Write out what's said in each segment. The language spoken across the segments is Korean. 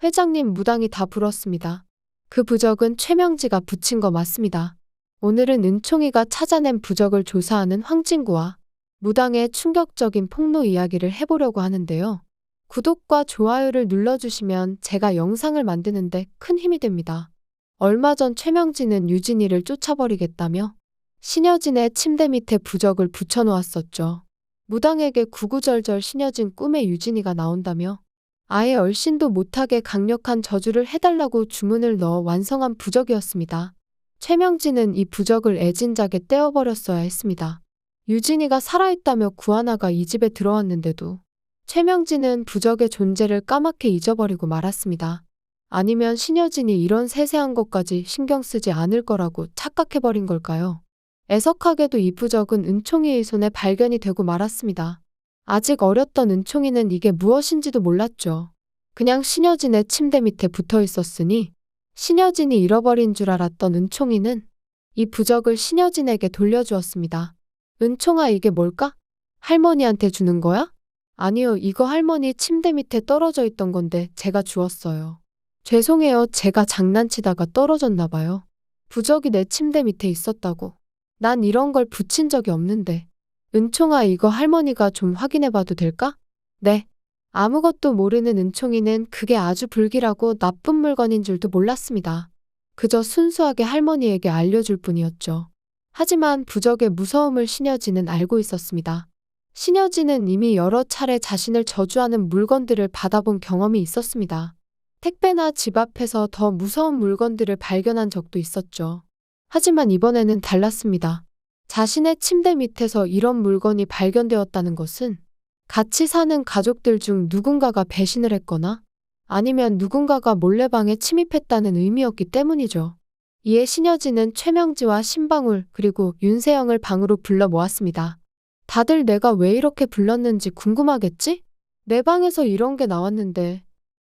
회장님 무당이 다 불었습니다. 그 부적은 최명지가 붙인 거 맞습니다. 오늘은 은총이가 찾아낸 부적을 조사하는 황진구와 무당의 충격적인 폭로 이야기를 해보려고 하는데요. 구독과 좋아요를 눌러주시면 제가 영상을 만드는데 큰 힘이 됩니다. 얼마 전 최명지는 유진이를 쫓아버리겠다며 신여진의 침대 밑에 부적을 붙여놓았었죠. 무당에게 구구절절 신여진 꿈에 유진이가 나온다며 아예 얼씬도 못하게 강력한 저주를 해달라고 주문을 넣어 완성한 부적이었습니다. 최명진은 이 부적을 애진작에 떼어버렸어야 했습니다. 유진이가 살아있다며 구하나가 이 집에 들어왔는데도 최명진은 부적의 존재를 까맣게 잊어버리고 말았습니다. 아니면 신여진이 이런 세세한 것까지 신경 쓰지 않을 거라고 착각해버린 걸까요? 애석하게도 이 부적은 은총이의 손에 발견이 되고 말았습니다. 아직 어렸던 은총이는 이게 무엇인지도 몰랐죠. 그냥 신여진의 침대 밑에 붙어 있었으니 신여진이 잃어버린 줄 알았던 은총이는 이 부적을 신여진에게 돌려주었습니다. 은총아, 이게 뭘까? 할머니한테 주는 거야? 아니요, 이거 할머니 침대 밑에 떨어져 있던 건데 제가 주었어요. 죄송해요, 제가 장난치다가 떨어졌나 봐요. 부적이 내 침대 밑에 있었다고. 난 이런 걸 붙인 적이 없는데. 은총아, 이거 할머니가 좀 확인해봐도 될까? 네. 아무것도 모르는 은총이는 그게 아주 불길하고 나쁜 물건인 줄도 몰랐습니다. 그저 순수하게 할머니에게 알려줄 뿐이었죠. 하지만 부적의 무서움을 신여진은 알고 있었습니다. 신여진은 이미 여러 차례 자신을 저주하는 물건들을 받아본 경험이 있었습니다. 택배나 집 앞에서 더 무서운 물건들을 발견한 적도 있었죠. 하지만 이번에는 달랐습니다. 자신의 침대 밑에서 이런 물건이 발견되었다는 것은 같이 사는 가족들 중 누군가가 배신을 했거나 아니면 누군가가 몰래방에 침입했다는 의미였기 때문이죠. 이에 신여진은 최명지와 신방울 그리고 윤세영을 방으로 불러 모았습니다. 다들 내가 왜 이렇게 불렀는지 궁금하겠지? 내 방에서 이런 게 나왔는데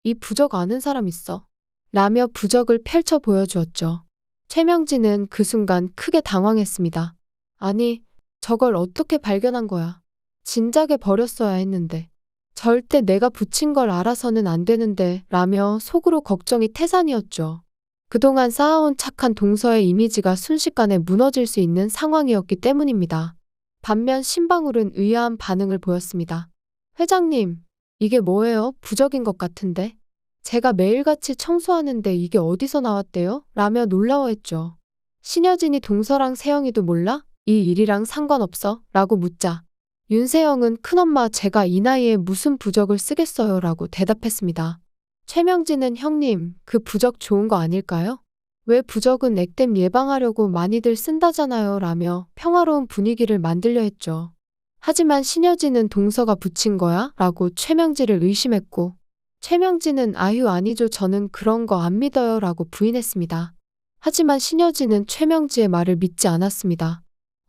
이 부적 아는 사람 있어? 라며 부적을 펼쳐 보여주었죠. 최명지는 그 순간 크게 당황했습니다. 아니, 저걸 어떻게 발견한 거야? 진작에 버렸어야 했는데. 절대 내가 붙인 걸 알아서는 안 되는데 라며 속으로 걱정이 태산이었죠. 그동안 쌓아온 착한 동서의 이미지가 순식간에 무너질 수 있는 상황이었기 때문입니다. 반면 신방울은 의아한 반응을 보였습니다. 회장님, 이게 뭐예요? 부적인 것 같은데? 제가 매일같이 청소하는데 이게 어디서 나왔대요? 라며 놀라워했죠. 신여진이 동서랑 세영이도 몰라? 이 일이랑 상관없어? 라고 묻자 윤세영은 큰엄마, 제가 이 나이에 무슨 부적을 쓰겠어요? 라고 대답했습니다. 최명진은 형님, 그 부적 좋은 거 아닐까요? 왜 부적은 액땜 예방하려고 많이들 쓴다잖아요? 라며 평화로운 분위기를 만들려 했죠. 하지만 신여진은 동서가 붙인 거야? 라고 최명진을 의심했고 최명진은 아유 아니죠, 저는 그런 거 안 믿어요 라고 부인했습니다. 하지만 신여진은 최명지의 말을 믿지 않았습니다.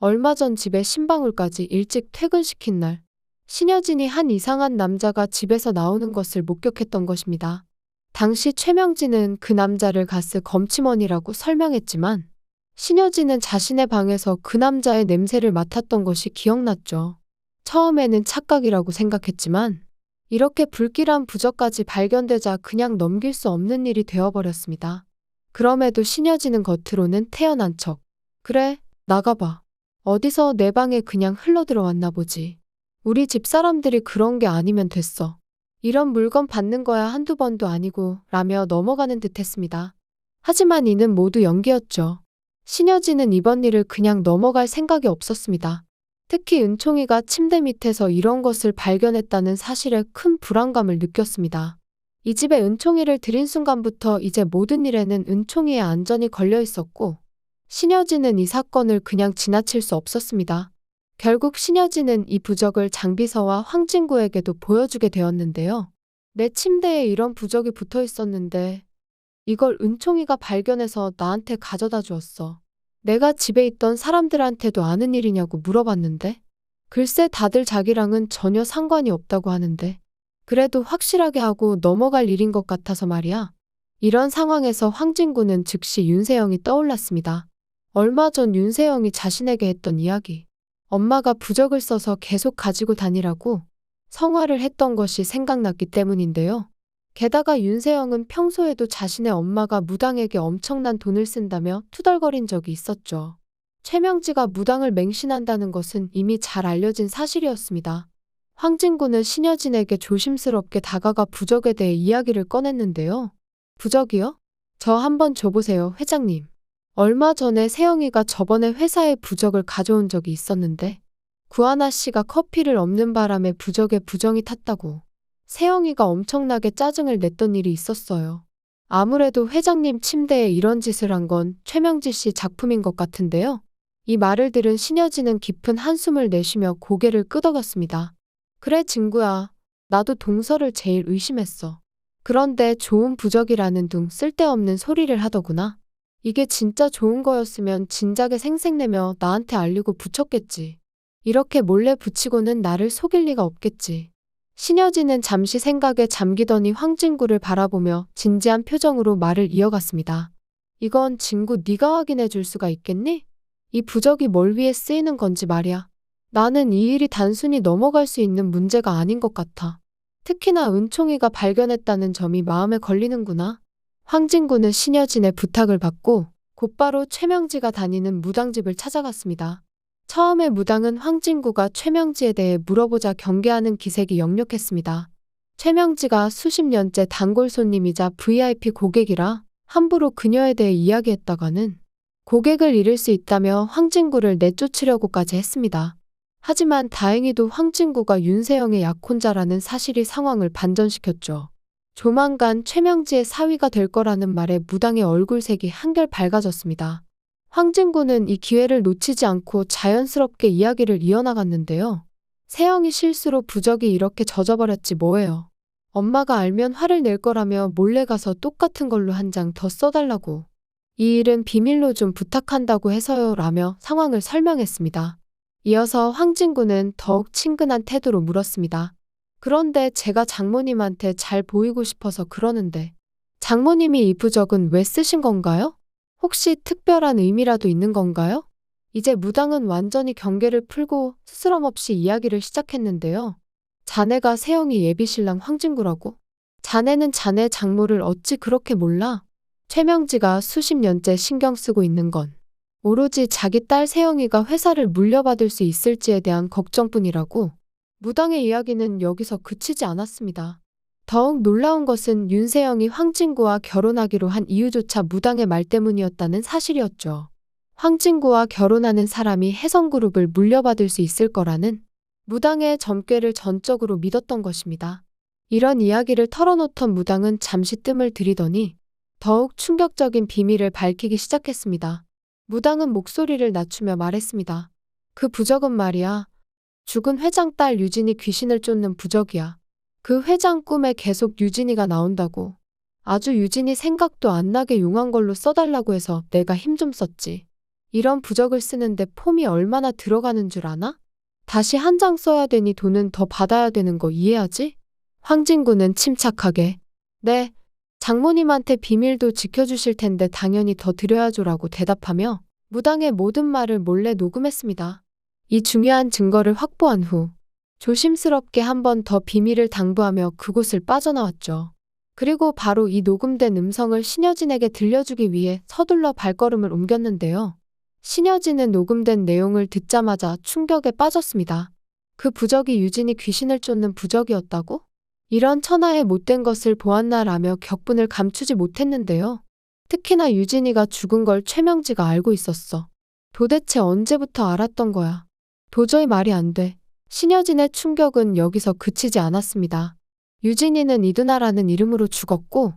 얼마 전 집에 신방울까지 일찍 퇴근시킨 날 신여진이 한 이상한 남자가 집에서 나오는 것을 목격했던 것입니다. 당시 최명진은 그 남자를 가스 검침원이라고 설명했지만 신여진은 자신의 방에서 그 남자의 냄새를 맡았던 것이 기억났죠. 처음에는 착각이라고 생각했지만 이렇게 불길한 부적까지 발견되자 그냥 넘길 수 없는 일이 되어버렸습니다. 그럼에도 신여진은 겉으로는 태연한 척. 그래, 나가봐. 어디서 내 방에 그냥 흘러들어왔나 보지. 우리 집 사람들이 그런 게 아니면 됐어. 이런 물건 받는 거야 한두 번도 아니고 라며 넘어가는 듯 했습니다. 하지만 이는 모두 연기였죠. 신여진은 이번 일을 그냥 넘어갈 생각이 없었습니다. 특히 은총이가 침대 밑에서 이런 것을 발견했다는 사실에 큰 불안감을 느꼈습니다. 이 집에 은총이를 들인 순간부터 이제 모든 일에는 은총이의 안전이 걸려 있었고 신여진은 이 사건을 그냥 지나칠 수 없었습니다. 결국 신여진은 이 부적을 장비서와 황진구에게도 보여주게 되었는데요. 내 침대에 이런 부적이 붙어 있었는데 이걸 은총이가 발견해서 나한테 가져다 주었어. 내가 집에 있던 사람들한테도 아는 일이냐고 물어봤는데 글쎄 다들 자기랑은 전혀 상관이 없다고 하는데 그래도 확실하게 하고 넘어갈 일인 것 같아서 말이야. 이런 상황에서 황진구는 즉시 윤세영이 떠올랐습니다. 얼마 전 윤세영이 자신에게 했던 이야기. 엄마가 부적을 써서 계속 가지고 다니라고 성화를 했던 것이 생각났기 때문인데요. 게다가 윤세영은 평소에도 자신의 엄마가 무당에게 엄청난 돈을 쓴다며 투덜거린 적이 있었죠. 최명지가 무당을 맹신한다는 것은 이미 잘 알려진 사실이었습니다. 황진구는 신여진에게 조심스럽게 다가가 부적에 대해 이야기를 꺼냈는데요. 부적이요? 저 한번 줘보세요, 회장님. 얼마 전에 세영이가 저번에 회사에 부적을 가져온 적이 있었는데 구하나 씨가 커피를 엎는 바람에 부적에 부정이 탔다고 세영이가 엄청나게 짜증을 냈던 일이 있었어요. 아무래도 회장님 침대에 이런 짓을 한 건 최명지 씨 작품인 것 같은데요. 이 말을 들은 신여진은 깊은 한숨을 내쉬며 고개를 끄덕였습니다. 그래, 진구야. 나도 동서를 제일 의심했어. 그런데 좋은 부적이라는 둥 쓸데없는 소리를 하더구나. 이게 진짜 좋은 거였으면 진작에 생색내며 나한테 알리고 붙였겠지. 이렇게 몰래 붙이고는 나를 속일 리가 없겠지. 신여진은 잠시 생각에 잠기더니 황진구를 바라보며 진지한 표정으로 말을 이어갔습니다. 이건 진구 네가 확인해 줄 수가 있겠니? 이 부적이 뭘 위해 쓰이는 건지 말이야. 나는 이 일이 단순히 넘어갈 수 있는 문제가 아닌 것 같아. 특히나 은총이가 발견했다는 점이 마음에 걸리는구나. 황진구는 신여진의 부탁을 받고 곧바로 최명지가 다니는 무당집을 찾아갔습니다. 처음에 무당은 황진구가 최명지에 대해 물어보자 경계하는 기색이 역력했습니다. 최명지가 수십 년째 단골 손님이자 VIP 고객이라 함부로 그녀에 대해 이야기했다가는 고객을 잃을 수 있다며 황진구를 내쫓으려고까지 했습니다. 하지만 다행히도 황진구가 윤세영의 약혼자라는 사실이 상황을 반전시켰죠. 조만간 최명지의 사위가 될 거라는 말에 무당의 얼굴색이 한결 밝아졌습니다. 황진구는 이 기회를 놓치지 않고 자연스럽게 이야기를 이어나갔는데요. 세영이 실수로 부적이 이렇게 젖어버렸지 뭐예요. 엄마가 알면 화를 낼 거라며 몰래 가서 똑같은 걸로 한 장 더 써달라고. 이 일은 비밀로 좀 부탁한다고 해서요 라며 상황을 설명했습니다. 이어서 황진구는 더욱 친근한 태도로 물었습니다. 그런데 제가 장모님한테 잘 보이고 싶어서 그러는데 장모님이 이 부적은 왜 쓰신 건가요? 혹시 특별한 의미라도 있는 건가요? 이제 무당은 완전히 경계를 풀고 스스럼없이 이야기를 시작했는데요. 자네가 세영이 예비신랑 황진구라고? 자네는 자네 장모를 어찌 그렇게 몰라? 최명지가 수십 년째 신경 쓰고 있는 건 오로지 자기 딸 세영이가 회사를 물려받을 수 있을지에 대한 걱정뿐이라고. 무당의 이야기는 여기서 그치지 않았습니다. 더욱 놀라운 것은 윤세영이 황진구와 결혼하기로 한 이유조차 무당의 말 때문이었다는 사실이었죠. 황진구와 결혼하는 사람이 혜성그룹을 물려받을 수 있을 거라는 무당의 점괘를 전적으로 믿었던 것입니다. 이런 이야기를 털어놓던 무당은 잠시 뜸을 들이더니 더욱 충격적인 비밀을 밝히기 시작했습니다. 무당은 목소리를 낮추며 말했습니다. 그 부적은 말이야. 죽은 회장 딸 유진이 귀신을 쫓는 부적이야. 그 회장 꿈에 계속 유진이가 나온다고. 아주 유진이 생각도 안 나게 용한 걸로 써달라고 해서 내가 힘 좀 썼지. 이런 부적을 쓰는데 폼이 얼마나 들어가는 줄 아나? 다시 한 장 써야 되니 돈은 더 받아야 되는 거 이해하지? 황진구는 침착하게 네, 장모님한테 비밀도 지켜주실 텐데 당연히 더 드려야죠라고 대답하며 무당의 모든 말을 몰래 녹음했습니다. 이 중요한 증거를 확보한 후 조심스럽게 한 번 더 비밀을 당부하며 그곳을 빠져나왔죠. 그리고 바로 이 녹음된 음성을 신여진에게 들려주기 위해 서둘러 발걸음을 옮겼는데요. 신여진은 녹음된 내용을 듣자마자 충격에 빠졌습니다. 그 부적이 유진이 귀신을 쫓는 부적이었다고? 이런 천하의 못된 것을 보았나라며 격분을 감추지 못했는데요. 특히나 유진이가 죽은 걸 최명지가 알고 있었어. 도대체 언제부터 알았던 거야? 도저히 말이 안 돼. 신여진의 충격은 여기서 그치지 않았습니다. 유진이는 이두나라는 이름으로 죽었고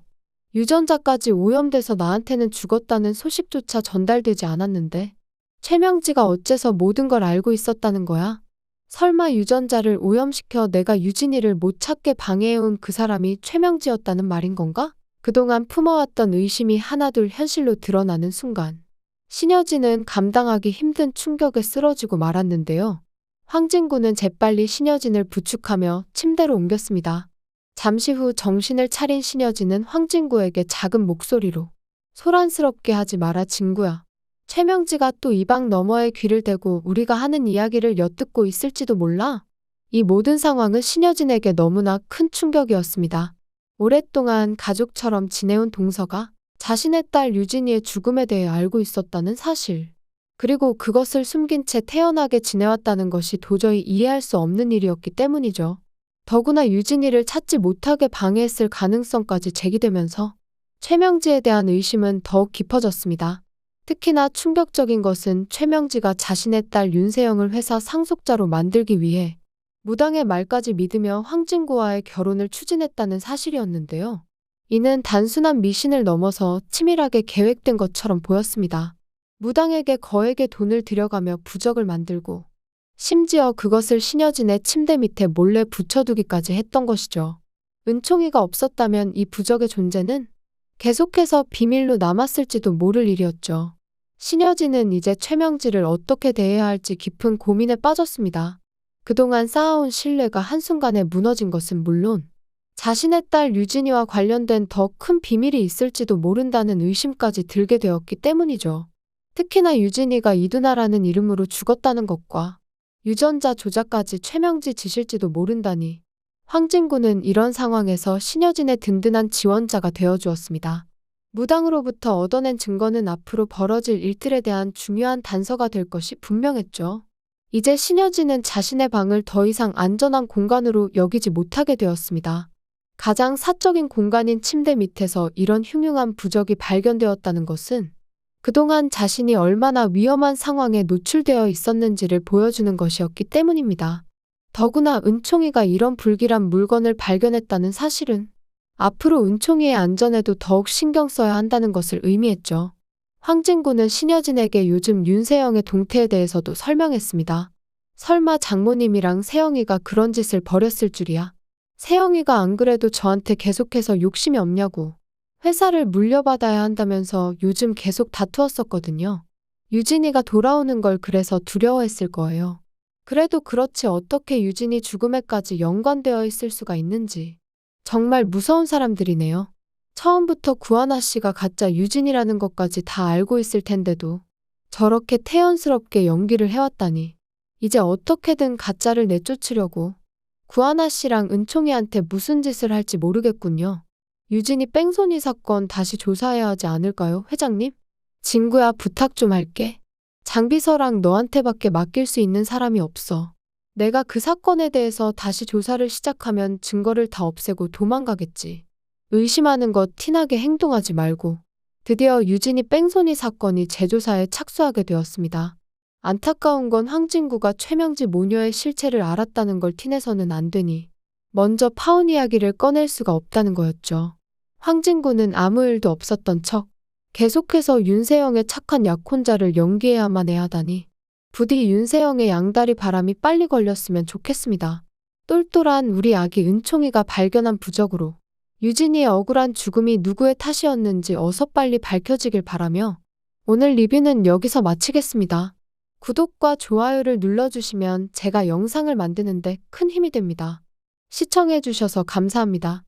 유전자까지 오염돼서 나한테는 죽었다는 소식조차 전달되지 않았는데 최명지가 어째서 모든 걸 알고 있었다는 거야? 설마 유전자를 오염시켜 내가 유진이를 못 찾게 방해해온 그 사람이 최명지였다는 말인 건가? 그동안 품어왔던 의심이 하나둘 현실로 드러나는 순간 신여진은 감당하기 힘든 충격에 쓰러지고 말았는데요. 황진구는 재빨리 신여진을 부축하며 침대로 옮겼습니다. 잠시 후 정신을 차린 신여진은 황진구에게 작은 목소리로 소란스럽게 하지 마라 진구야. 최명지가 또 이 방 너머에 귀를 대고 우리가 하는 이야기를 엿듣고 있을지도 몰라. 이 모든 상황은 신여진에게 너무나 큰 충격이었습니다. 오랫동안 가족처럼 지내온 동서가 자신의 딸 유진이의 죽음에 대해 알고 있었다는 사실. 그리고 그것을 숨긴 채 태연하게 지내왔다는 것이 도저히 이해할 수 없는 일이었기 때문이죠. 더구나 유진이를 찾지 못하게 방해했을 가능성까지 제기되면서 최명지에 대한 의심은 더욱 깊어졌습니다. 특히나 충격적인 것은 최명지가 자신의 딸 윤세영을 회사 상속자로 만들기 위해 무당의 말까지 믿으며 황진구와의 결혼을 추진했다는 사실이었는데요. 이는 단순한 미신을 넘어서 치밀하게 계획된 것처럼 보였습니다. 무당에게 거액의 돈을 들여가며 부적을 만들고 심지어 그것을 신여진의 침대 밑에 몰래 붙여두기까지 했던 것이죠. 은총이가 없었다면 이 부적의 존재는 계속해서 비밀로 남았을지도 모를 일이었죠. 신여진은 이제 최명지를 어떻게 대해야 할지 깊은 고민에 빠졌습니다. 그동안 쌓아온 신뢰가 한순간에 무너진 것은 물론 자신의 딸 유진이와 관련된 더 큰 비밀이 있을지도 모른다는 의심까지 들게 되었기 때문이죠. 특히나 유진이가 이두나라는 이름으로 죽었다는 것과 유전자 조작까지 최명지 짓일지도 모른다니 황진구는 이런 상황에서 신여진의 든든한 지원자가 되어주었습니다. 무당으로부터 얻어낸 증거는 앞으로 벌어질 일들에 대한 중요한 단서가 될 것이 분명했죠. 이제 신여진은 자신의 방을 더 이상 안전한 공간으로 여기지 못하게 되었습니다. 가장 사적인 공간인 침대 밑에서 이런 흉흉한 부적이 발견되었다는 것은 그동안 자신이 얼마나 위험한 상황에 노출되어 있었는지를 보여주는 것이었기 때문입니다. 더구나 은총이가 이런 불길한 물건을 발견했다는 사실은 앞으로 은총이의 안전에도 더욱 신경 써야 한다는 것을 의미했죠. 황진구는 신여진에게 요즘 윤세영의 동태에 대해서도 설명했습니다. 설마 장모님이랑 세영이가 그런 짓을 벌였을 줄이야. 세영이가 안 그래도 저한테 계속해서 욕심이 없냐고. 회사를 물려받아야 한다면서 요즘 계속 다투었었거든요. 유진이가 돌아오는 걸 그래서 두려워했을 거예요. 그래도 그렇지 어떻게 유진이 죽음에까지 연관되어 있을 수가 있는지. 정말 무서운 사람들이네요. 처음부터 구하나 씨가 가짜 유진이라는 것까지 다 알고 있을 텐데도 저렇게 태연스럽게 연기를 해왔다니. 이제 어떻게든 가짜를 내쫓으려고 구하나 씨랑 은총이한테 무슨 짓을 할지 모르겠군요. 유진이 뺑소니 사건 다시 조사해야 하지 않을까요, 회장님? 진구야, 부탁 좀 할게. 장비서랑 너한테밖에 맡길 수 있는 사람이 없어. 내가 그 사건에 대해서 다시 조사를 시작하면 증거를 다 없애고 도망가겠지. 의심하는 것 티나게 행동하지 말고. 드디어 유진이 뺑소니 사건이 재조사에 착수하게 되었습니다. 안타까운 건 황진구가 최명지 모녀의 실체를 알았다는 걸 티내서는 안 되니 먼저 파혼 이야기를 꺼낼 수가 없다는 거였죠. 황진구는 아무 일도 없었던 척 계속해서 윤세영의 착한 약혼자를 연기해야만 해야 하다니 부디 윤세영의 양다리 바람이 빨리 걸렸으면 좋겠습니다. 똘똘한 우리 아기 은총이가 발견한 부적으로 유진이의 억울한 죽음이 누구의 탓이었는지 어서 빨리 밝혀지길 바라며 오늘 리뷰는 여기서 마치겠습니다. 구독과 좋아요를 눌러주시면 제가 영상을 만드는데 큰 힘이 됩니다. 시청해주셔서 감사합니다.